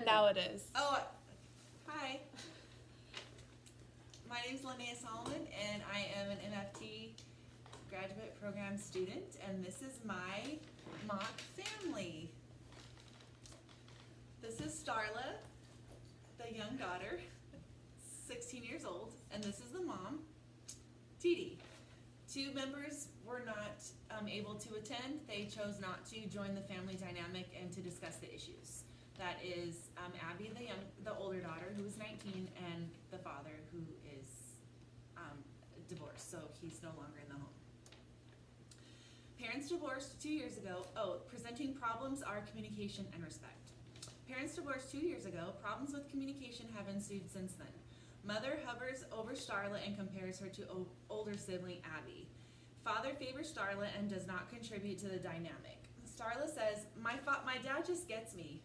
Now it is. Oh, hi. My name is Linnea Solomon, and I am an MFT graduate program student, and this is my mock family. This is Starla, the young daughter, 16 years old, and this is the mom, Dee. Two members were not able to attend. They chose not to join the family dynamic and to discuss the issues. That is Abby, the older daughter, who is 19, and the father, who is divorced, so he's no longer in the home. Parents divorced 2 years ago. Oh, presenting problems are communication and respect. Parents divorced 2 years ago. Problems with communication have ensued since then. Mother hovers over Starla and compares her to older sibling Abby. Father favors Starla and does not contribute to the dynamic. Starla says, my dad just gets me.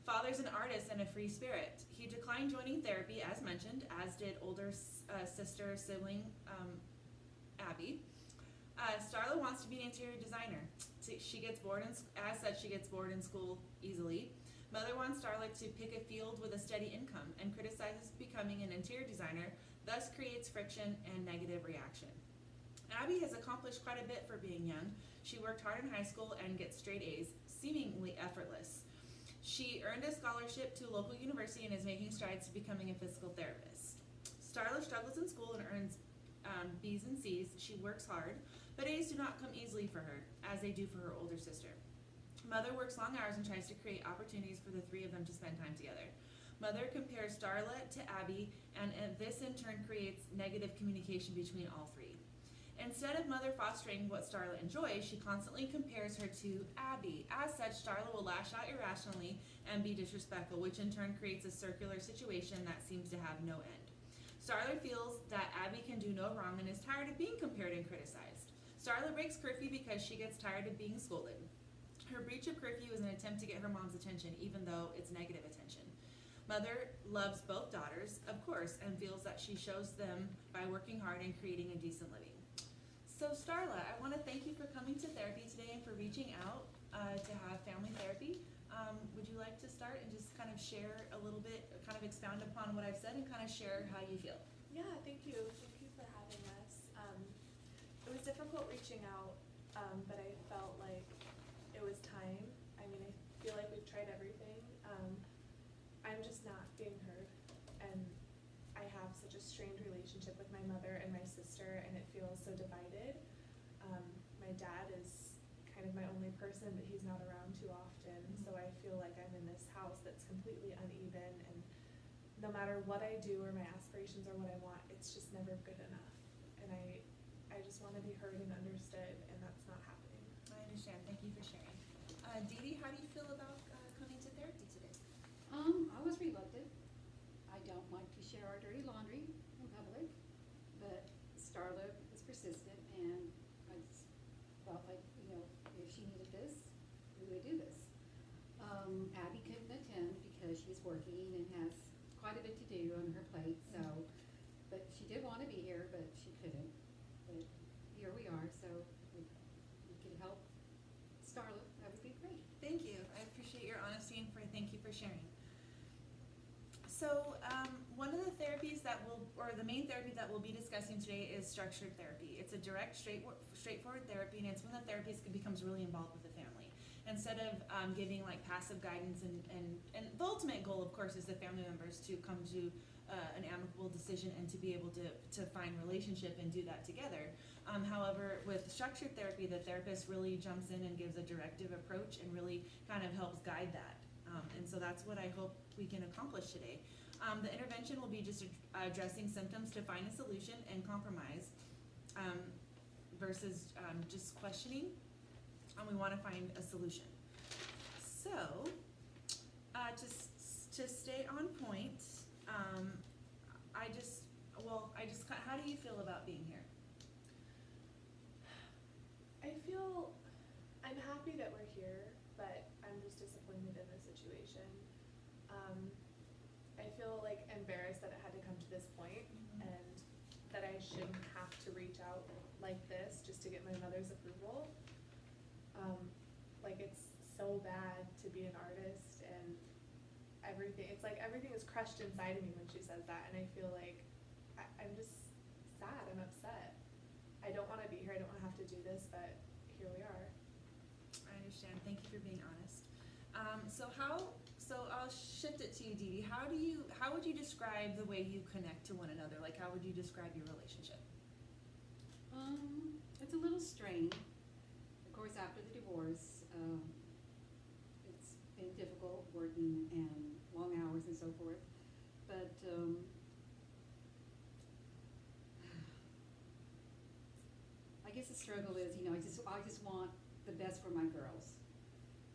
Father's an artist and a free spirit. He declined joining therapy, as mentioned, as did older sister sibling Abby. Starla wants to be an interior designer. She gets bored, as such, she gets bored in school easily. Mother wants Starla to pick a field with a steady income and criticizes becoming an interior designer, thus creates friction and negative reaction. Abby has accomplished quite a bit for being young. She worked hard in high school and gets straight A's, seemingly effortless. She earned a scholarship to a local university and is making strides to becoming a physical therapist. Starla struggles in school and earns B's and C's. She works hard, but A's do not come easily for her, as they do for her older sister. Mother works long hours and tries to create opportunities for the three of them to spend time together. Mother compares Starla to Abby, and this in turn creates negative communication between all three. Instead of Mother fostering what Starla enjoys, she constantly compares her to Abby. As such, Starla will lash out irrationally and be disrespectful, which in turn creates a circular situation that seems to have no end. Starla feels that Abby can do no wrong and is tired of being compared and criticized. Starla breaks curfew because she gets tired of being scolded. Her breach of curfew is an attempt to get her mom's attention, even though it's negative attention. Mother loves both daughters, of course, and feels that she shows them by working hard and creating a decent living. So Starla, I want to thank you for coming to therapy today and for reaching out to have family therapy. Would you like to start and just kind of share a little bit, kind of expound upon what I've said and kind of share how you feel? Yeah, thank you. Thank you for having us. It was difficult reaching out, but I felt like it was time. I mean, I feel like we've tried everything. I'm just not being heard, and I have such a strained relationship with my mother and my sister, and it feels so divided. My dad is kind of my only person, but he's not around too often, so I feel like I'm in this house that's completely uneven, and no matter what I do or my aspirations or what I want, it's just never good enough. And I just want to be heard and understood, and that's not happening. I understand. Thank you for sharing. Dee, how do you feel about coming to therapy today? I was reluctant. I don't like to share our dirty laundry in public, but Starla was persistent, and I just felt like, if she needed this, we would do this. Abby couldn't attend because she's working and has quite a bit to do on her plate, so, but she did want to be here, but she couldn't. But here we are, so if we could help Starla, that would be great. Thank you. I appreciate your honesty and thank you for sharing. So one of the therapies the main therapy that we'll be discussing today is structured therapy. It's a direct, straightforward therapy, and it's when the therapist becomes really involved with the family. Instead of giving like passive guidance and the ultimate goal, of course, is the family members to come to an amicable decision and to be able to find relationship and do that together. However, with structured therapy, the therapist really jumps in and gives a directive approach and really kind of helps guide that. And so that's what I hope we can accomplish today. The intervention will be just addressing symptoms to find a solution and compromise versus just questioning, and we want to find a solution. So, to stay on point, how do you feel about being here? I'm happy that we're here, but I'm just disappointed in the situation. I feel like embarrassed that it had to come to this point, and that I shouldn't have to reach out like this just to get my mother's approval. Like, it's so bad to be an artist and everything. It's like everything is crushed inside of me when she says that, and I feel like I'm just sad. I'm upset. I don't want to be here. I don't want to have to do this, but here we are. I understand. Thank you for being honest. So I'll shift it to you, Dee Dee. How would you describe the way you connect to one another? Like, how would you describe your relationship? It's a little strained. Of course, after the divorce, it's been difficult working and long hours and so forth. But I guess the struggle is, I just want the best for my girls.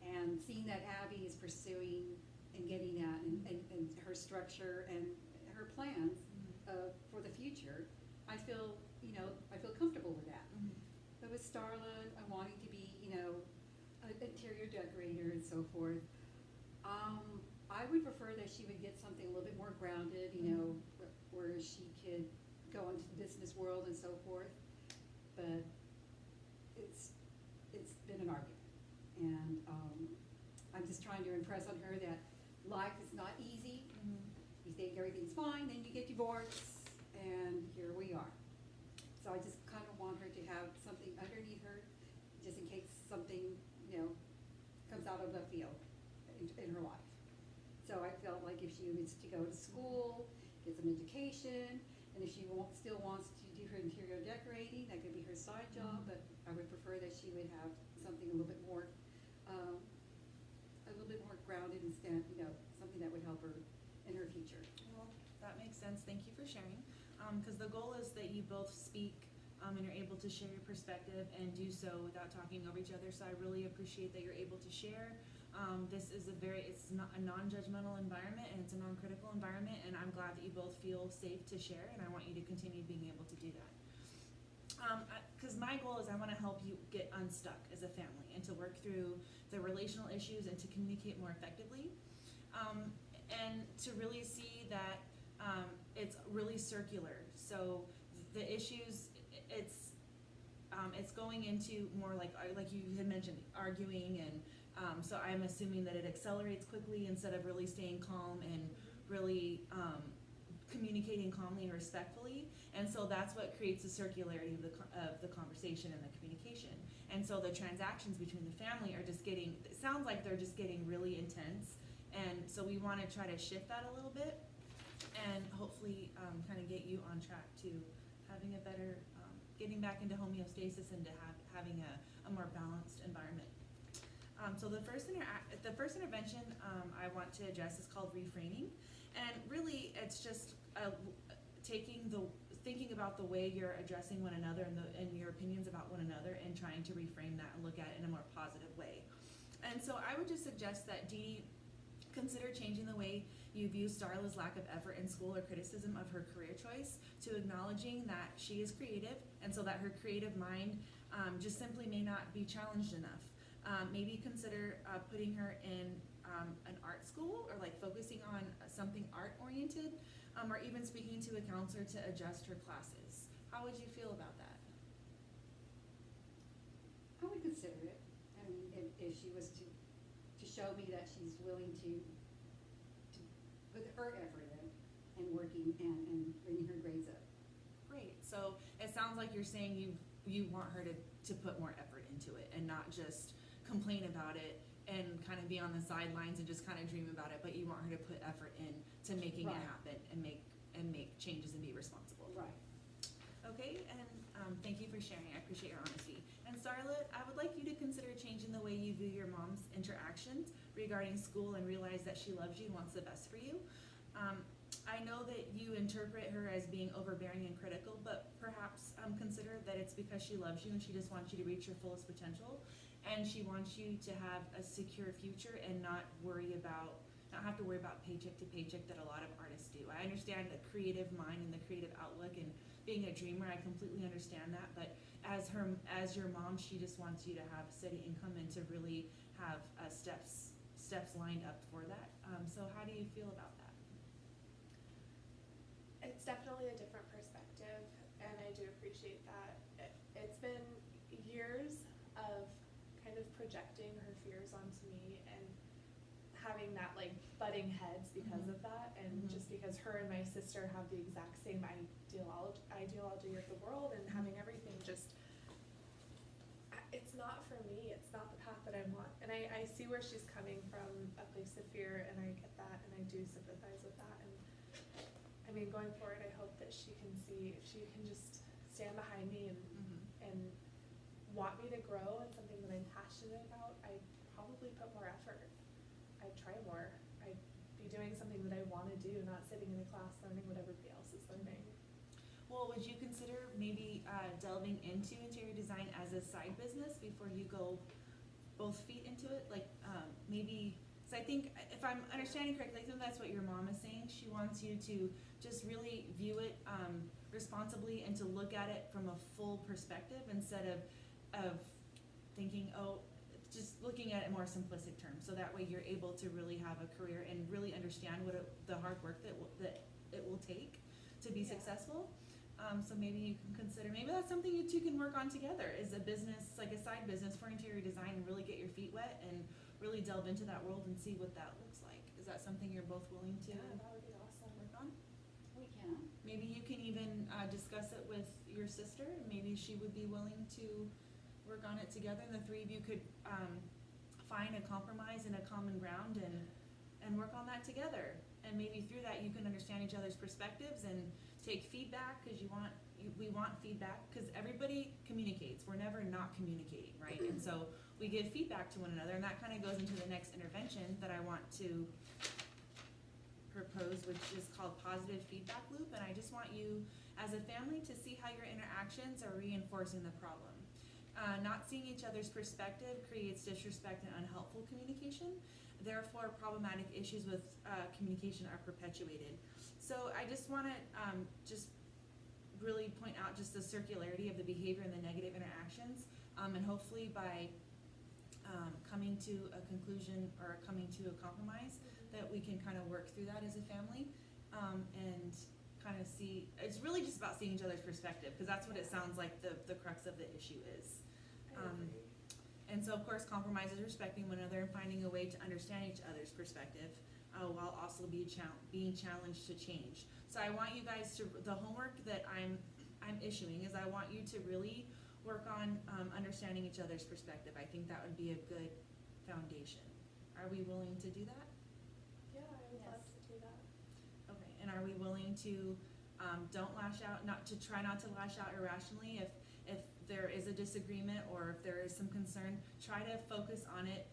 And seeing that Abby is pursuing and getting that, and her structure and her plans for the future, I feel comfortable with that. Mm-hmm. But with Starla, I'm wanting to be, an interior decorator and so forth. I would prefer that she would get something a little bit more grounded, where she could go into the business world and so forth. But it's been an argument, and I'm just trying to impress on her that life is not easy. Mm-hmm. You think everything's fine, then you get divorced, and here we are. So I just kind of want her to have something underneath her, just in case something, comes out of left field in her life. So I felt like if she was to go to school, get some education, and if she still wants to do her interior decorating, that could be her side job, but I would prefer that she would have something a little bit more grounded and something that would help her in her future. Well, that makes sense. Thank you for sharing. Because the goal is that you both speak and you're able to share your perspective and do so without talking over each other. So I really appreciate that you're able to share. This is it's not a non-judgmental environment, and it's a non-critical environment, and I'm glad that you both feel safe to share, and I want you to continue being able to do that. Because my goal is I want to help you get unstuck as a family and to work through the relational issues and to communicate more effectively, and to really see that it's really circular. So the issues, it's going into more like you had mentioned, arguing, and so I'm assuming that it accelerates quickly instead of really staying calm and really communicating calmly and respectfully. And so that's what creates the circularity of the conversation and the communication. And so the transactions between the family are just it sounds like they're just getting really intense. And so we want to try to shift that a little bit and hopefully kind of get you on track to having a better, getting back into homeostasis and to having a more balanced environment. So the first intervention I want to address is called reframing. And really it's just thinking about the way you're addressing one another and your opinions about one another and trying to reframe that and look at it in a more positive way. And so I would just suggest that Dee consider changing the way you view Starla's lack of effort in school or criticism of her career choice to acknowledging that she is creative, and so that her creative mind just simply may not be challenged enough. Maybe consider putting her in an art school, or like focusing on something art-oriented, or even speaking to a counselor to adjust her classes. How would you feel about that? I would consider it. I mean, if she was to show me that she's willing to put her effort in and working and bringing her grades up. Great. So it sounds like you're saying you want her to put more effort into it and not just complain about it and kind of be on the sidelines and just kind of dream about it, but you want her to put effort in to making it happen and make changes and be responsible. Right. Okay, and thank you for sharing. I appreciate your honesty. And Starlet, I would like you to consider changing the way you view your mom's interactions regarding school and realize that she loves you and wants the best for you. I know that you interpret her as being overbearing and critical, but perhaps consider that it's because she loves you and she just wants you to reach your fullest potential, and she wants you to have a secure future and not have to worry about paycheck to paycheck that a lot of artists do. I understand the creative mind and the creative outlook and being a dreamer. I completely understand that, but as your mom, she just wants you to have a steady income and to really have steps lined up for that. So how do you feel about that? It's definitely a different perspective, and I do appreciate that. It's been years of kind of projecting her fears onto me and having that butting heads because Mhm. of that, and Mhm. just because her and my sister have the exact same ideology of the world and having everything just, it's not for me, it's not the path that I want. And I see where she's coming from, a place of fear, and I get that, and I do sympathize with that. And I mean, going forward, I hope that she can see, if she can just stand behind me and want me to grow in something that I'm passionate about, I'd probably put more effort. I'd try more. I'd be doing something that I want to do, not sitting in a class learning what everybody else is learning. Well, would you consider maybe delving into interior design as a side business before you go both feet into it? Like maybe, so I think if I'm understanding correctly, I think that's what your mom is saying. She wants you to just really view it responsibly and to look at it from a full perspective instead of thinking, oh, just looking at it in more simplistic terms. So that way you're able to really have a career and really understand what the hard work that it will take to be successful. So maybe you can consider, maybe that's something you two can work on together, is a business, like a side business for interior design, and really get your feet wet and really delve into that world and see what that looks like. Is that something you're both willing to Yeah, that would be awesome. work on? We can. Maybe you can even discuss it with your sister, and maybe she would be willing to work on it together, and the three of you could find a compromise and a common ground and work on that together. And maybe through that you can understand each other's perspectives and take feedback, because we want feedback, because everybody communicates. We're never not communicating, right? And so we give feedback to one another, and that kind of goes into the next intervention that I want to propose, which is called positive feedback loop. And I just want you as a family to see how your interactions are reinforcing the problem. Not seeing each other's perspective creates disrespect and unhelpful communication. Therefore, problematic issues with communication are perpetuated. So I just want to just really point out just the circularity of the behavior and the negative interactions, and hopefully by coming to a conclusion or coming to a compromise, that we can kind of work through that as a family, and kind of see, it's really just about seeing each other's perspective, because that's what it sounds like the crux of the issue is. I agree. And so of course compromise is respecting one another and finding a way to understand each other's perspective, while also being challenged to change. So I want you guys to, the homework that I'm issuing is I want you to really work on understanding each other's perspective. I think that would be a good foundation. Are we willing to do that? Yeah, I would love Yes. to do that. Okay, and are we willing to don't lash out, try not to lash out irrationally if there is a disagreement or if there is some concern? Try to focus on it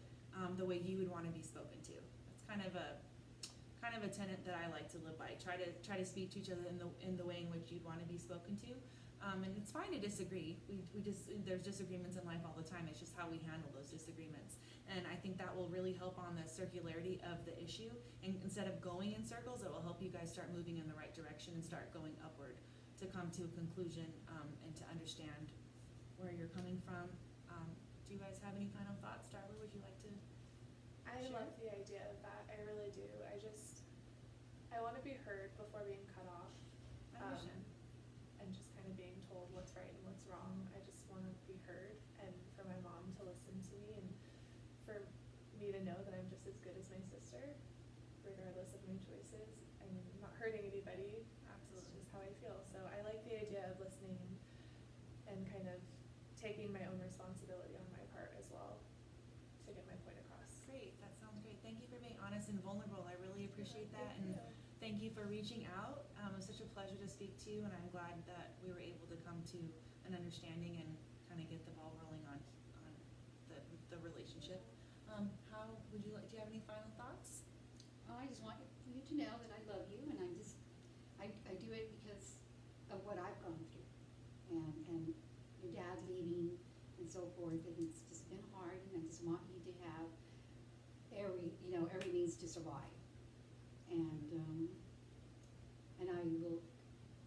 the way you would want to be spoken to. It's kind of a tenet that I like to live by. Try to speak to each other in the way in which you'd want to be spoken to. And it's fine to disagree. There's disagreements in life all the time. It's just how we handle those disagreements. And I think that will really help on the circularity of the issue. And instead of going in circles, it will help you guys start moving in the right direction and start going upward to come to a conclusion, and to understand where you're coming from. Do you guys have any final thoughts? Darla, would you like to? I Sure. love the idea of that. I really do. I want to be heard before being cut off. I understand. And just kind of being told what's right and what's wrong. I just want to be heard, and for my mom to listen to me, and for me to know that I'm just as good as my sister, regardless of my choices. I'm not hurting anybody. It's just how I feel. So I like the idea of listening and kind of taking my own responsibility on my part as well to get my point across. Great, that sounds great. Thank you for being honest and vulnerable. I really appreciate that, Thank and you. thank you for reaching out. It was such a pleasure to speak to you, and I'm glad that we were able to come to an understanding and kind of get the ball rolling on the relationship. How would you like? Do you have any final thoughts? I just want you to know that I love you, and I do it because of what I've gone through, and your dad leaving and so forth, and it's just been hard, and I just want you to have every means to survive, and I will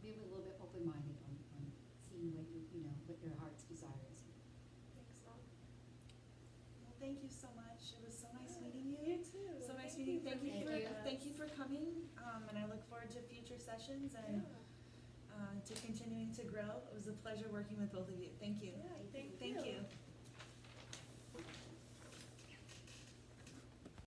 be a little bit open-minded on seeing what what your heart's desire is. Thanks, Mom. Well, thank you so much. It was so nice Yeah. meeting you. You too. So nice Thank meeting you. you Thank you for for meeting us. thank you for coming, and I look forward to future sessions and to continuing to grow. It was a pleasure working with both of you. Thank you. Yeah, thank Thank you. you.